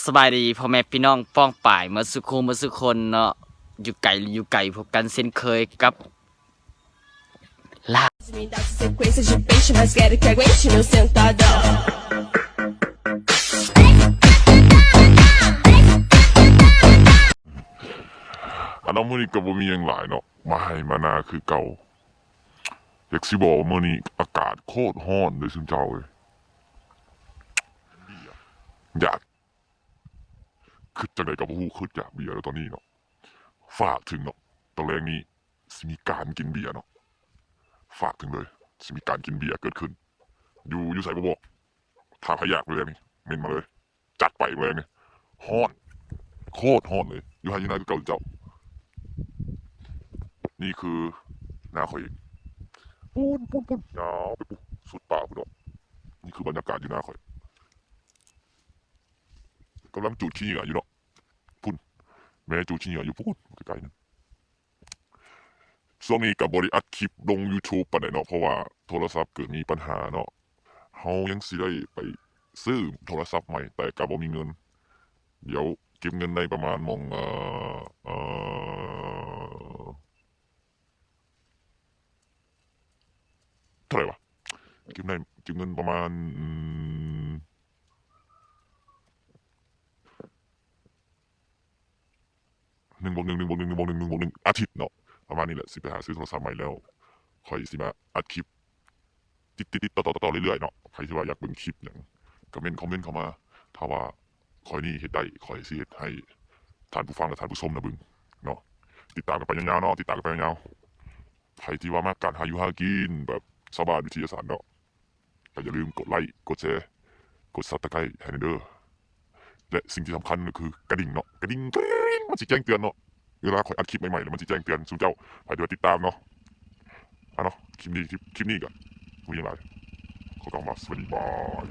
สบายดีพ่อแม่พี่น้องป้องป่ายเมื่อสุขเมื่อสุคนเนาะอยู่ไกลพบกันเช่นเคยกับลา Me dá sequência de peixe, mas quero que aguente meu sentadão. อันนั้นมื้อนี้ก็บ่มีหยังหลายเนาะมาให้มานาคือเก่าอยากสิบอกว่ามื้อนี้อากาศโคตรร้อนเลยซุมเจ้าเอ้ยอยากคือจังไดก็บ่ฮู้คืออยากเบียร์แล้วตอนนี้เนาะฝากถึงเนาะตอนแรกนี้สิมีการกินเบียร์เนาะฝากถึงเลยสิมีการกินเบียร์เกิดขึ้นอยู่ไสบ่บอกถ้าใครอยากเลยนี่เม้นมาเลย จัดไปเลยนี่ร้อนโคตรร้อนเลยอยู่ไห้อยู่ไหนคือเก่าเจ้านี่คือหน้าข่อยเองปูนยาวไปปุ๊สุดป่าพุ่นเนาะนี่คือบรรยากาศอยู่หน้าข่อยกำลังจูดขี้เหงื่ออยู่เนาะพุ่นแม่จูดขี้เหงื่ออยู่พุ่นไกลๆนั่นช่วงนี้กับบริอัดคลิปลง YouTube ปานใดเนาะเพราะว่าโทรศัพท์เกิดมีปัญหาเนาะเฮายังสิได้ไปซื้อโทรศัพท์ใหม่แต่ก็บ่มีเงินเดี๋ยวเก็บเงินได้ประมาณมองเท่าไหร่วะเก็บเงินประมาณ1+1+1+1+1อาทิตย์เนาะประมาณนี้แหละสิไปหาซื้อโทรศัพท์ใหม่แล้วค่อยสิมาอัดคลิปติดต่อเรื่อยๆเนาะใครที่ว่าอยากเบิ่งคลิปหยังก็เม้นคอมเมนต์เข้ามาถ้าว่าค่อยนี่เฮ็ดได้ค่อยสิเฮ็ดให้ท่านผู้ฟังและท่านผู้ชมนะเบิ่งเนาะติดตามกันไปยาวๆเนาะติดตามกันไปยาวๆใครที่ว่ามาการหาอยู่หากินแบบชาวบ้านวิทยาศาสตร์เนาะก็อย่าลืมกดไลค์กดแชร์กด Subscribe ให้เด้อและสิ่งที่สำคัญก็คือกระดิ่งเนาะกระดิ่งมันสิแจ้งเตือนเนาะเวลาข่อยอัดคลิปใหม่ๆแล้วมันสิแจ้งเตือนสู่เจ้าไปดูติดตามเนาะเนาะคลิปนี้ก็คุยยังไงขอกล่าวมาสวัสดีบาย